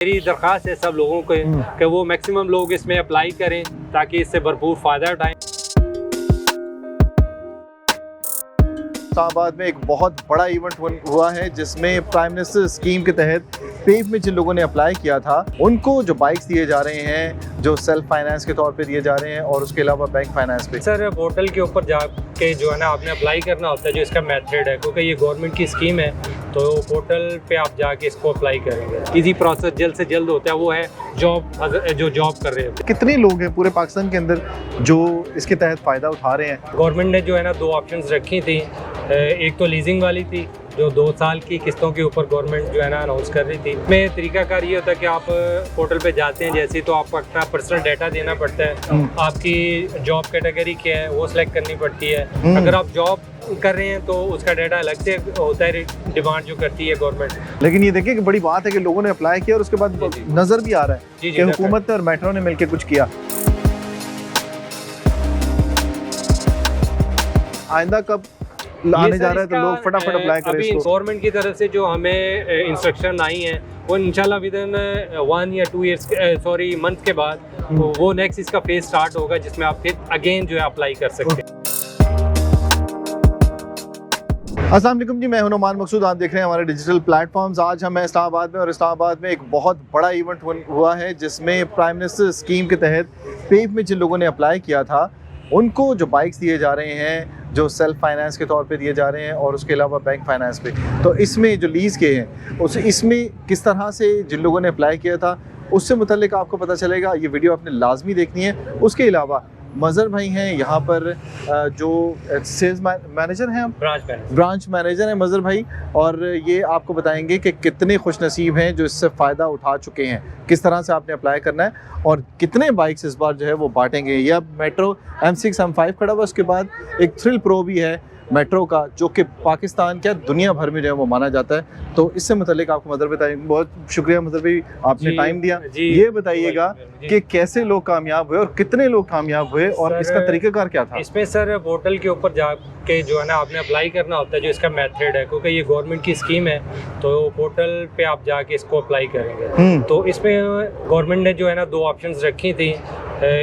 मेरी दरख्वास्त है सब लोगों को कि वो मैक्सिमम लोग इसमें अप्लाई करें ताकि इससे भरपूर फ़ायदा उठाएं। इस्लामाबाद में एक बहुत बड़ा इवेंट हुआ है जिसमें प्राइम मिनिस्टर स्कीम के तहत पेव में जिन लोगों ने अप्लाई किया था उनको जो बाइक्स दिए जा रहे हैं जो सेल्फ फाइनेंस के तौर पे दिए जा रहे हैं और उसके अलावा बैंक फाइनेंस पे। सर पोर्टल के ऊपर जाके जो है ना आपने अप्लाई करना होता है, जो इसका मेथड है, क्योंकि ये गवर्नमेंट की स्कीम है तो पोर्टल पे आप जाके इसको अप्लाई करेंगे। इजी प्रोसेस जल्द से जल्द होता है, वो है जॉब कर रहे हैं। कितने लोग हैं पूरे पाकिस्तान के अंदर जो इसके तहत फ़ायदा उठा रहे हैं? गवर्नमेंट ने जो है ना 2 ऑप्शंस रखी थी। एक तो लीजिंग वाली थी जो 2 साल की किस्तों के ऊपर गवर्नमेंट जो है ना अनाउंस कर रही थी। इसमें तरीकाकार ये होता है कि आप पोर्टल पे जाते हैं जैसे तो आपको अपना पर्सनल डाटा देना पड़ता है, आपकी जॉब कैटेगरी क्या है वो सिलेक्ट करनी पड़ती है। अगर आप जॉब कर रहे हैं तो उसका डाटा अलग से होता है, डिमांड जो करती है गवर्नमेंट। लेकिन ये देखिए कि बड़ी बात है कि लोगों ने अप्लाई किया और उसके बाद नज़र भी आ रहा है कि हुकूमत और मेट्रो ने मिलकर कुछ किया। आइंदा कब आने जा रहा है तो लोग फटाफट अप्लाई करें इसको। गवर्नमेंट की तरफ से जो हमें इंस्ट्रक्शन आई हैं वो इंशाल्लाह विदिन 1 या 2 ईयर्स मंथ के बाद वो नेक्स्ट इसका फेज स्टार्ट होगा जिसमें आप फिर अगेन जो है अप्लाई कर सकते हैं। अस्सलाम वालेकुम जी, मैं हूं नुमान मकसूद। आप देख रहे हैं हमारे डिजिटल प्लेटफॉर्म्स। आज हम इस्लामाबाद में और इस्लामाबाद में एक बहुत बड़ा इवेंट हुआ है जिसमें प्राइम मिनिस्टर स्कीम के तहत पेव में जिन लोगों ने अप्लाई किया था उनको जो बाइक्स दिए जा रहे हैं जो सेल्फ फाइनेंस के तौर पे दिए जा रहे हैं और उसके अलावा बैंक फाइनेंस पे। तो इसमें जो लीज़ के हैं इसमें किस तरह से जिन लोगों ने अप्लाई किया था उससे मुतल्लिक आपको पता चलेगा। ये वीडियो आपने लाजमी देखनी है। उसके अलावा मज़हर भाई हैं यहाँ पर जो सेल्स मैनेजर हैं, ब्रांच मैनेजर हैं मज़हर भाई, और ये आपको बताएंगे कि कितने खुशनसीब हैं जो इससे फ़ायदा उठा चुके हैं, किस तरह से आपने अप्लाई करना है और कितने बाइक्स इस बार जो है वो बांटेंगे। यह मेट्रो M6 M5 खड़ा हुआ, उसके बाद एक थ्रिल प्रो भी है मेट्रो का जो कि पाकिस्तान क्या दुनिया भर में जो है वो माना जाता है। तो इससे मुतालिक आपको मदर बताएंगे। बहुत शुक्रिया मदर भाई, आपने टाइम दिया। ये बताइएगा कि कैसे लोग कामयाब हुए और कितने लोग कामयाब हुए और इसका तरीकाकार क्या था? इसमें सर पोर्टल के ऊपर जाके जो है ना आपने अप्लाई करना होता है, जो इसका मेथड है, क्योंकि ये गवर्नमेंट की स्कीम है तो पोर्टल पे आप जाके इसको अप्लाई करेंगे। तो इसमें गवर्नमेंट ने जो है ना 2 ऑप्शंस रखी थी।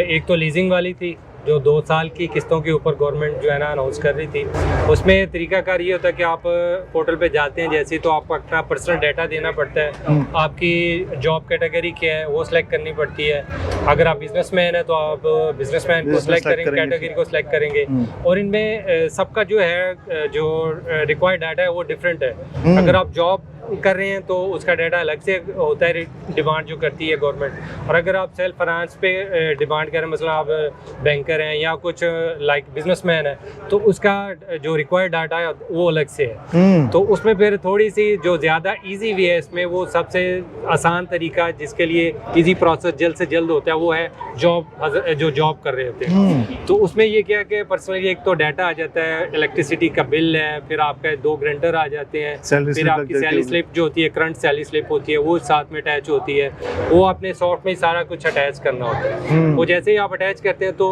एक तो लीजिंग वाली थी जो 2 साल की किस्तों के ऊपर गवर्नमेंट जो है ना अनाउंस कर रही थी। उसमें तरीकाकार ये होता है कि आप पोर्टल पे जाते हैं जैसे तो आपको अपना पर्सनल डाटा देना पड़ता है, आपकी जॉब कैटेगरी क्या है वो सिलेक्ट करनी पड़ती है। अगर आप बिजनेसमैन है तो आप बिजनेसमैन को सिलेक्ट करेंगे, कैटेगरी को सिलेक्ट करेंगे। और इनमें सबका जो है जो रिक्वायर्ड डाटा है वो डिफरेंट है। अगर आप जॉब कर रहे हैं तो उसका डाटा अलग से होता है, डिमांड जो करती है गवर्नमेंट। और अगर आप सेल्फ फाइनेंस पे डिमांड करें, मतलब आप बैंकर हैं या कुछ लाइक बिजनेसमैन है, तो उसका जो रिक्वायर्ड डाटा है वो अलग से है। तो उसमें फिर थोड़ी सी जो ज़्यादा इजी वे है इसमें, वो सबसे आसान तरीका जिसके लिए इजी प्रोसेस जल्द से जल्द होता है वो है जॉब कर रहे होते हैं। तो उसमें ये क्या कि पर्सनली एक तो डाटा आ जाता है, इलेक्ट्रिसिटी का बिल है, फिर आपका 2 ग्रेंटर आ जाते हैं, फिर आपकी सैलरी स्लिप जो होती है, करंट सैलरी स्लिप होती है, वो साथ में अटैच होती है। वो अपने सॉफ्ट में सारा कुछ अटैच करना होता है। वो जैसे ही आप अटैच करते हैं तो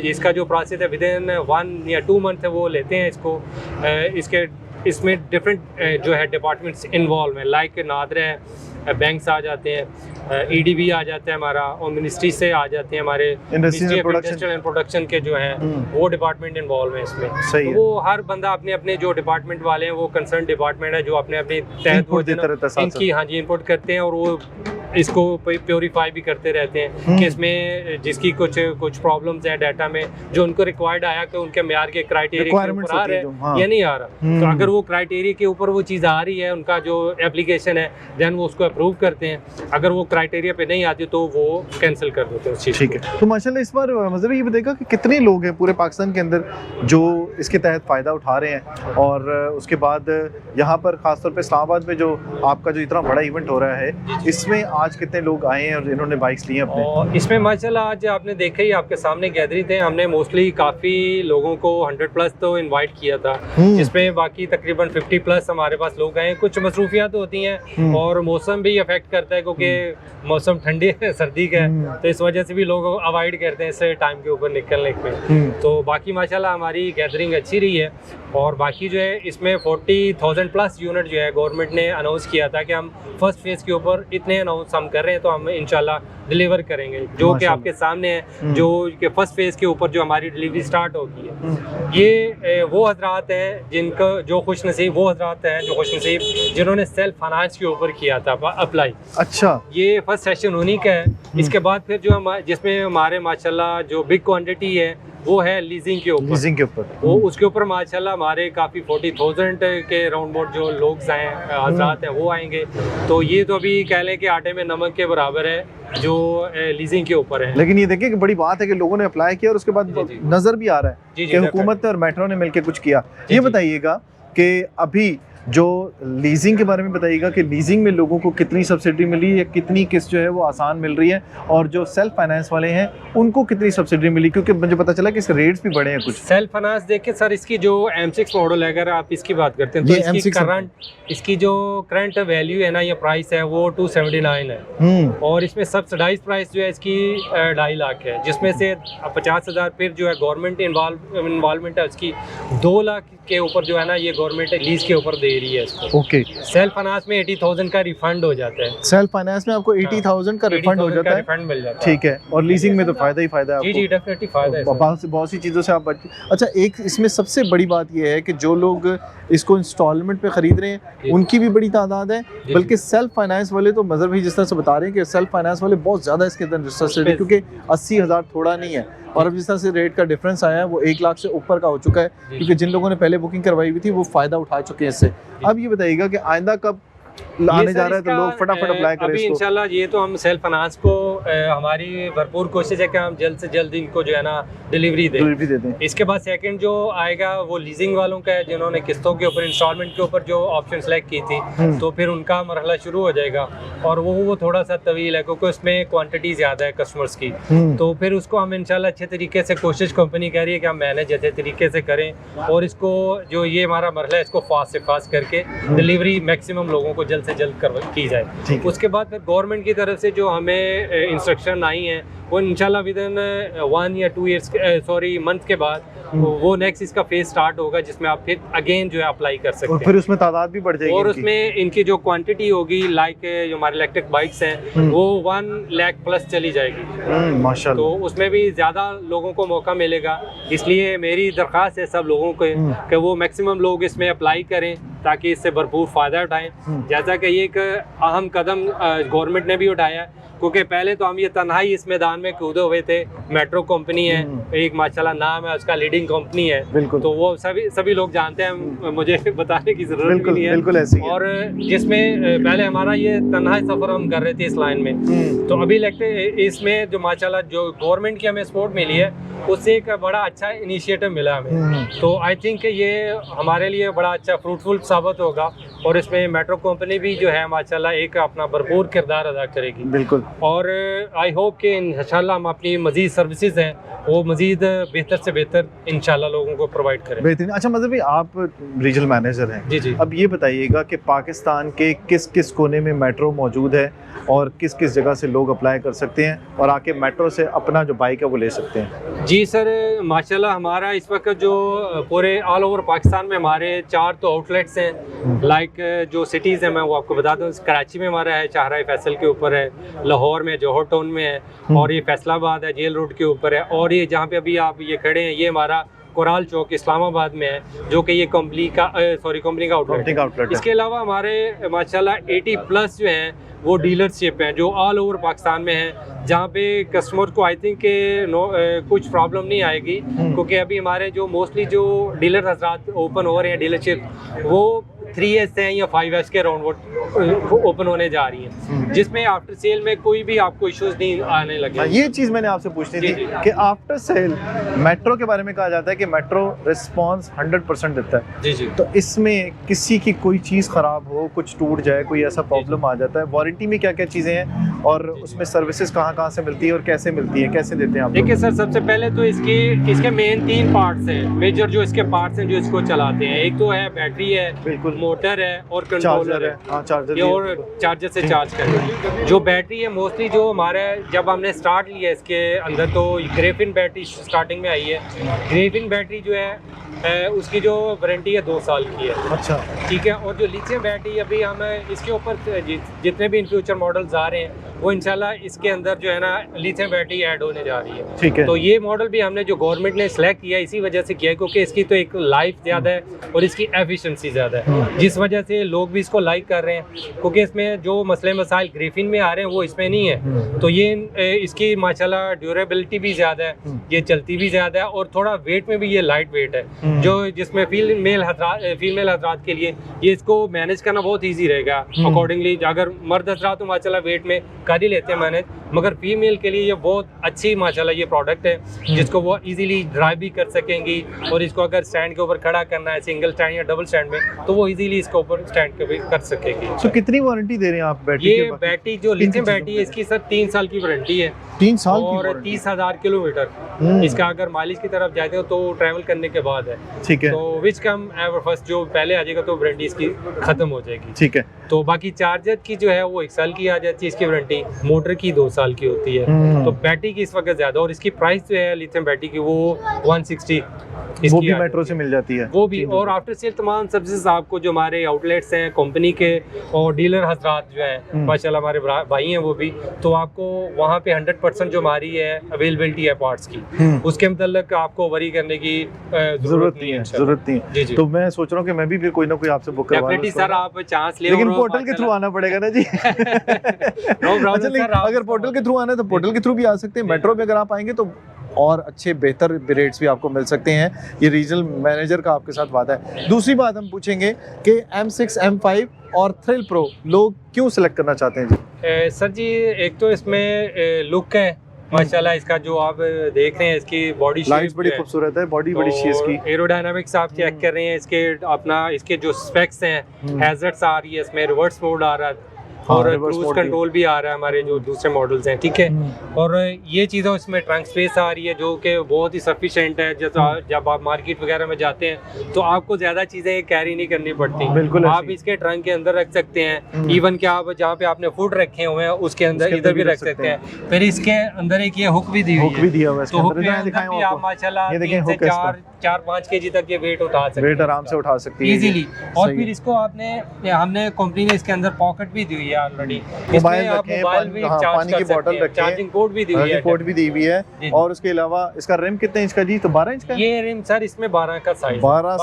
इसका जो प्रोसेस है विदिन 1 या 2 मंथ वो लेते हैं इसको। इसमें डिफरेंट जो है डिपार्टमेंट्स इन्वॉल्व हैं, लाइक नादरा है, बैंक्स आ जाते हैं, EDB आ जाता है हमारा, और मिनिस्ट्री से आ जाते हैं हमारे इंडस्ट्रियल एंड प्रोडक्शन के जो हैं वो डिपार्टमेंट इन्वॉल्व हैं इसमें। तो वो हर बंदा अपने अपने जो डिपार्टमेंट वाले हैं वो कंसर्न डिपार्टमेंट है जो अपने अपने तहत वो इनकी इनपुट करते हैं और वो इसको प्योरीफाई भी करते रहते हैं कि इसमें जिसकी कुछ प्रॉब्लम्स हैं डाटा में जो उनको रिक्वायर्ड आया कि उनके म्यार के क्राइटेरिया के ऊपर आ रहा है या नहीं आ रहा। तो अगर वो क्राइटेरिया के ऊपर वो चीज़ आ रही है, उनका जो एप्लीकेशन है, देन वो उसको अप्रूव करते हैं। अगर वो क्राइटेरिया पे नहीं आती तो वो कैंसिल कर देते हैं उस चीज़। ठीक है। तो माशाल्लाह इस बार मतलब ये बताएगा कि कितने लोग हैं पूरे पाकिस्तान के अंदर जो इसके तहत फ़ायदा उठा रहे हैं और उसके बाद यहाँ पर ख़ासतौर पर इस्लामाबाद में जो आपका जो इतना बड़ा इवेंट हो रहा है इसमें आज कितने लोग आए हैं और इन्होंने बाइक्स ली हैं अपने? और इसमें माशाल्लाह आज आपने देखा ही, आपके सामने गैदरिंग थे, हमने मोस्टली काफ़ी लोगों को 100+ तो इनवाइट किया था, जिसमें बाकी तकरीबन 50+ हमारे पास लोग आए। कुछ मसरूफियात होती हैं और मौसम भी अफेक्ट करता है, क्योंकि मौसम ठंडी है, सर्दी का है, तो इस वजह से भी लोग अवॉइड करते हैं इस टाइम के ऊपर निकलने में। तो बाकी माशाल्लाह हमारी गैदरिंग अच्छी रही है। और बाकी जो है इसमें 40,000+ यूनिट जो है गवर्नमेंट ने अनाउंस किया था कि हम फर्स्ट फेज़ के ऊपर इतने अनाउंस हम कर रहे हैं, तो हम इंशाल्लाह डिलीवर करेंगे, जो कि आपके सामने है, जो कि फर्स्ट फेज़ के ऊपर जो हमारी डिलीवरी स्टार्ट होगी है। ये वो हजरात हैं जिनका जो खुशनसीब, वो हजरात हैं जो खुशनसीब जिन्होंने सेल्फ फाइनेंस के ऊपर किया था अप्लाई। अच्छा, ये फर्स्ट सेशन उन्हीं का है। इसके बाद फिर जो हम जिसमें हमारे माशाल्लाह जो बिग क्वांटिटी है वो है लीजिंग के ऊपर। वो उसके ऊपर माशाल्लाह हमारे काफ़ी 40,000 के राउंड बोर्ड जो लोग आए हजरात हैं वो आएंगे। तो ये तो अभी कह लें कि आटे में नमक के बराबर है जो लीजिंग के ऊपर है। लेकिन ये देखिए कि बड़ी बात है कि लोगों ने अप्लाई किया और उसके बाद नजर भी आ रहा है कि हुकूमत ने और मेट्रो ने मिलकर कुछ किया। ये बताइएगा कि अभी जो लीजिंग के बारे में बताइएगा कि लीजिंग में लोगों को कितनी सब्सिडी मिली या कितनी किस्त जो है वो आसान मिल रही है, और जो सेल्फ फाइनेंस वाले हैं उनको कितनी सब्सिडी मिली, क्योंकि मुझे पता चला कि इसके रेट्स भी बढ़े हैं कुछ। सेल्फ फाइनेंस देखिए सर, इसकी जो M6 मॉडल है, अगर आप इसकी बात करते हैं तो इसकी जो करंट वैल्यू है ना, ये प्राइस है वो 279 है, और इसमें सब्सिडाइज प्राइस जो है इसकी 2.5 लाख है, जिसमें से 50,000 फिर जो है गवर्नमेंट इन्वॉल्वमेंट है उसकी 2 लाख के ऊपर जो है ना ये गवर्नमेंट लीज के ऊपर दे रही है इसको। ओके, सेल्फ फाइनेंस में 80,000 का रिफंड हो जाता है। सेल्फ फाइनेंस में आपको 80,000 का रिफंड हो जाता है, रिफंड मिल जाता है। ठीक है, और लीजिंग में तो फायदा ही फायदा है आपको। जी डेफिनेटली फायदा है, बहुत सी चीज़ों से आप बच। अच्छा, एक इसमें सबसे बड़ी बात यह है कि जो लोग इसको इंस्टॉलमेंट पे खरीद रहे हैं उनकी भी बड़ी तादाद है, बल्कि सेल्फ फाइनेंस वाले तो मज़हर भाई जिस तरह से बता रहे हैं कि सेल्फ फाइनेंस वाले बहुत ज़्यादा इसके अंदर रजिस्टर है, क्योंकि 80,000 थोड़ा नहीं है, और अब जिस तरह से रेट का डिफरेंस आया है वो 1 लाख से ऊपर का हो चुका है, क्योंकि जिन लोगों ने पहले बुकिंग करवाई हुई थी वो फ़ायदा उठा चुके हैं इससे। अब ये बताइएगा कि आइंदा कब आने जा रहा है तो लोग फटाफट अप्लाई करें इसको। इंशाल्लाह ये तो हम सेल्फ फाइनेंस को हमारी भरपूर कोशिश है कि हम जल्द से जल्द इनको जो है ना डिलीवरी दे दें। इसके बाद सेकंड जो आएगा वो लीजिंग वालों का है, जिन्होंने किस्तों के ऊपर इंस्टॉलमेंट के ऊपर जो ऑप्शन सेलेक्ट की थी, तो फिर उनका मरहला शुरू हो जाएगा, और वो थोड़ा सा तवील है क्योंकि उसमें क्वान्टिटी ज़्यादा है कस्टमर्स की। तो फिर उसको हम इंशाल्लाह अच्छे तरीके से, कोशिश कंपनी कह रही है कि हम मैनेज अच्छे तरीके से करें, और इसको जो ये हमारा मरहला है इसको फास्ट से फास्ट करके डिलीवरी मैक्सिमम लोगों को जल्द से जल्द की जाए। उसके बाद फिर गवर्नमेंट की तरफ से जो हमें इंस्ट्रक्शन आई हैं वो इंशाल्लाह विद इन 1 या 2 ईयर्स मंथ के बाद वो नेक्स्ट इसका फेज स्टार्ट होगा, जिसमें आप फिर अगेन जो है अप्लाई कर सकते हैं, और फिर उसमें तादाद भी बढ़ जाएगी, और उसमें इनकी जो क्वांटिटी होगी, लाइक जो हमारे इलेक्ट्रिक बाइक्स हैं वो 1 लाख प्लस चली जाएगी माशाल्लाह। तो उसमें भी ज़्यादा लोगों को मौका मिलेगा। इसलिए मेरी दरख्वास्त है सब लोगों को कि वो मैक्सिमम लोग इसमें अप्लाई करें ताकि इससे भरपूर फ़ायदा उठाएं। जैसा कि ये एक अहम कदम गवर्नमेंट ने भी उठाया है, क्योंकि पहले तो हम ये तन्हाई इस मैदान में कूदे हुए थे। मेट्रो कंपनी है, एक माशाल्लाह नाम है उसका, लीडिंग कंपनी है, तो वो सभी लोग जानते हैं, मुझे बताने की जरूरत भी नहीं है। बिल्कुल ऐसी है। और जिसमें पहले हमारा ये तन्हाई सफर हम कर रहे थे इस लाइन में, तो अभी इसमें जो माशाल्लाह जो गवर्नमेंट की हमें सपोर्ट मिली है उससे एक बड़ा अच्छा इनिशिएटिव मिला हमें। तो आई थिंक ये हमारे लिए बड़ा अच्छा फ्रूटफुल साबित होगा, और इसमें मेट्रो कंपनी भी जो है माशाल्लाह एक अपना भरपूर किरदार अदा करेगी। बिल्कुल, और आई होप कि इंशाल्लाह हम अपनी मज़ीद सर्विसेज हैं वो मज़ीद बेहतर से बेहतर इंशाल्लाह लोगों को प्रोवाइड करें। बेहतरीन। अच्छा मतलब भाई आप रीजनल मैनेजर हैं, जी। अब ये बताइएगा कि पाकिस्तान के किस किस कोने में मेट्रो मौजूद है और किस किस जगह से लोग अप्लाई कर सकते हैं और आके मेट्रो से अपना जो बाइक है वो ले सकते हैं? जी सर, माशाल्लाह हमारा इस वक्त जो पूरे ऑल ओवर पाकिस्तान में हमारे 4 तो आउटलेट्स हैं। लाइक जो सिटीज़ हैं मैं वो आपको बता दूँ, कराची में हमारा है, शाहराह फैसल के ऊपर है, लाहौर में जौहर टाउन में है, और ये फैसलाबाद है जेल रोड के ऊपर है, और ये जहाँ पे अभी आप ये खड़े हैं ये हमारा कोराल चौक इस्लामाबाद में है, जो कि ये कंपनी का आउटलेट है। इसके अलावा हमारे माशाल्लाह 80+ जो हैं वो डीलरशिप हैं जो ऑल ओवर पाकिस्तान में हैं, जहाँ पे कस्टमर को आई थिंक कुछ प्रॉब्लम नहीं आएगी, क्योंकि अभी हमारे जो मोस्टली जो डीलर हजरात ओपन हो रहे हैं डीलरशिप वो 3S हैं या 5S के राउंड ओपन होने जा रही हैं, जिसमें आफ्टर सेल में कोई भी आपको इश्यूज नहीं आने लगे। ये चीज़ मैंने आपसे पूछनी थी कि आफ्टर सेल मेट्रो के बारे में कहा जाता है कि मेट्रो रिस्पांस 100% देता है। जी। तो इसमें किसी की कोई चीज़ ख़राब हो, कुछ टूट जाए, कोई ऐसा प्रॉब्लम आ जाता है, वारंटी में क्या क्या चीज़ें हैं और उसमें सर्विसेज कहाँ से मिलती है और कैसे मिलती है, कैसे देते हैं आप? देखिए सर, सबसे पहले तो इसके मेन 3 पार्ट्स हैं, मेजर जो इसके पार्ट्स हैं जो इसको चलाते हैं। एक तो है बैटरी है, बिल्कुल, मोटर है और कंट्रोलर है। हाँ, चार्जर ये और चार्जर से चार्ज करते हैं। जो बैटरी है मोस्टली जो हमारा जब हमने स्टार्ट लिया इसके अंदर तो ग्रेफिन बैटरी स्टार्टिंग में आई है। ग्रेफिन बैटरी जो है उसकी जो वारंटी है 2 साल की है। अच्छा, ठीक है। और जो लिथियम बैटरी अभी हम इसके ऊपर जितने भी इन फ्यूचर मॉडल्स आ रहे हैं वो इंशाल्लाह इसके अंदर जो है ना लिथियम बैटरी ऐड होने जा रही है। ठीक है। तो ये मॉडल भी हमने जो गवर्नमेंट ने सिलेक्ट किया इसी वजह से किया है क्योंकि इसकी तो एक लाइफ ज़्यादा है और इसकी एफिशिएंसी ज़्यादा है, जिस वजह से लोग भी इसको लाइक कर रहे हैं क्योंकि इसमें जो मसले मसाइल ग्रेफिन में आ रहे हैं वो इसमें नहीं है। तो ये इसकी माशाल्लाह ड्यूरेबिलिटी भी ज़्यादा है, ये चलती भी ज़्यादा है और थोड़ा वेट में भी ये लाइट वेट है, जो जिसमें फीमेल हजरात के लिए ये इसको मैनेज करना बहुत ईजी रहेगा। अकॉर्डिंगली अगर मर्द हजरात तो माशाल्लाह वेट में कर ही लेते हैं मैनेज, मगर फीमेल के लिए ये बहुत अच्छी माशाल्लाह ये प्रोडक्ट है जिसको वो इजीली ड्राइव भी कर सकेंगी और इसको अगर स्टैंड के ऊपर खड़ा करना है सिंगल स्टैंड या डबल स्टैंड में तो वो इजीली इसके ऊपर स्टैंड के भी कर सकेगी। तो कितनी वारंटी दे रहे हैं आप बैटरी ये बैटरी जो लिथियम बैटरी है इसकी सर 3 साल की वारंटी है। 3 साल की और 30,000 किलोमीटर इसका अगर माइलेज की तरफ जाते हो तो ट्रैवल करने के बाद है। ठीक है। तो विच कम एवर फर्स्ट जो पहले आ जाएगा तो वारंटी इसकी खत्म हो जाएगी। ठीक है। तो बाकी चार्जर की जो है वो 1 साल की आ जाती है इसकी वारंटी, मोटर की 2 साल की होती है। तो बैटरी की इस वक्त ज्यादा और इसकी प्राइस जो है लिथियम बैटरी की वो 160 वो भी मेट्रो से मिल जाती है वो भी। और आफ्टर सेल तमाम सर्विसेज आपको जो हमारे आउटलेट्स हैं कंपनी के और डीलर हजरात जो हैं माशाल्लाह हमारे भाई हैं वो भी, तो आपको वहाँ पे 100% जो हमारी है अवेलेबिलिटी है पार्ट्स की, उसके मतलब आपको वरी करने की जरूरत नहीं है। तो मैं सोच रहा हूँ कि मैं भी फिर कोई ना कोई आपसे बुक करवा लूं सर, आप चांस ले, लेकिन पोर्टल के थ्रू आना पड़ेगा ना जी। अगर पोर्टल के थ्रू आना है तो पोर्टल के थ्रू भी आ सकते हैं। मेट्रो में अगर आप आएंगे तो और अच्छे बेहतर रेट्स भी आपको मिल सकते हैं, ये रीजनल मैनेजर का आपके साथ वादा है। दूसरी बात हम पूछेंगे कि M6, M5 और थ्रिल प्रो लोग क्यों सिलेक्ट करना चाहते हैं जी? सर जी, एक तो इसमें लुक है माशाल्लाह, इसका जो आप देख रहे हैं इसकी बॉडी लाइट्स बड़ी खूबसूरत है, बॉडी बड़ी अच्छी है इसकी, एरोडायनामिक्स आप चेक कर रहे हैं इसके अपना इसके जो स्पेक्स हैं, हैजर्ड्स आ रही है इसमें, रिवर्स मोड आ रहा है और क्रूज कंट्रोल भी आ रहा है हमारे जो दूसरे मॉडल्स हैं। ठीक है। और ये चीज़ें इसमें ट्रंक स्पेस आ रही है जो कि बहुत ही सफिशिएंट है। जब आप मार्केट वगैरह में जाते हैं तो आपको ज़्यादा चीज़ें कैरी नहीं करनी पड़ती, बिल्कुल आप इसके ट्रंक के अंदर रख सकते हैं। इवन कि आप जहाँ पे आपने फुट रखे हुए हैं उसके अंदर इधर भी रख सकते हैं। फिर इसके अंदर एक ये हुक भी दी हुई है, तो हुक में भी आप माशाल्लाह 4-5 kg तक ये वेट उठा सकते हैं, वेट आराम से उठा सकती है इजीली। और फिर इसको हमने कंपनी ने इसके अंदर पॉकेट भी दी हुई है ऑलरेडी, मोबाइल रखें, पानी की बोतल रखें, चार्जिंग पोर्ट भी दी हुई है, पोर्ट भी दी हुई है। और उसके अलावा इसका रिम कितने इंच का जी? तो 12 इंच का ये रिम सर, इसमें 12 का साइज, 12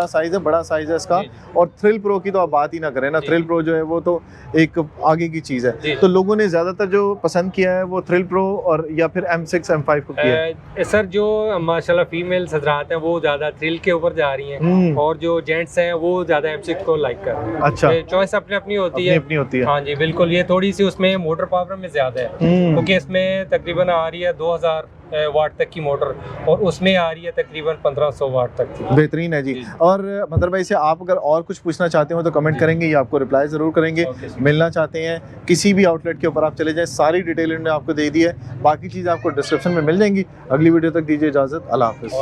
साइज है, बड़ा साइज है इसका। और थ्रिल प्रो की तो आप बात ही ना करें ना, थ्रिल प्रो जो है वो तो एक आगे की चीज है। तो लोगों ने ज्यादातर जो पसंद किया है वो थ्रिल प्रो और या फिर M6, M5 को किया है। सर जो माशाल्लाह फीमेल हजरात हैं वो ज्यादा थ्रिल के ऊपर जा रही हैं और जो जेंट्स हैं वो ज्यादा M6 को लाइक कर रहे हैं। अच्छा, चॉइस अपनी अपनी होती है। हाँ जी बिल्कुल। ये थोड़ी सी उसमें मोटर पावर में ज्यादा है क्योंकि इसमें तकरीबन आ रही है 2000 वाट तक की मोटर और उसमें आ रही है तकरीबन 1500 वाट तक की। बेहतरीन है जी। और मतलब भाई से आप अगर और कुछ पूछना चाहते हो तो कमेंट करेंगे, ये आपको रिप्लाई जरूर करेंगे। मिलना चाहते हैं किसी भी आउटलेट के ऊपर आप चले जाएं, सारी डिटेल इन्होंने आपको दे दी है, बाकी चीज़ आपको डिस्क्रिप्शन में मिल जाएंगी। अगली वीडियो तक दीजिए इजाज़त, अल्लाह हाफिज़।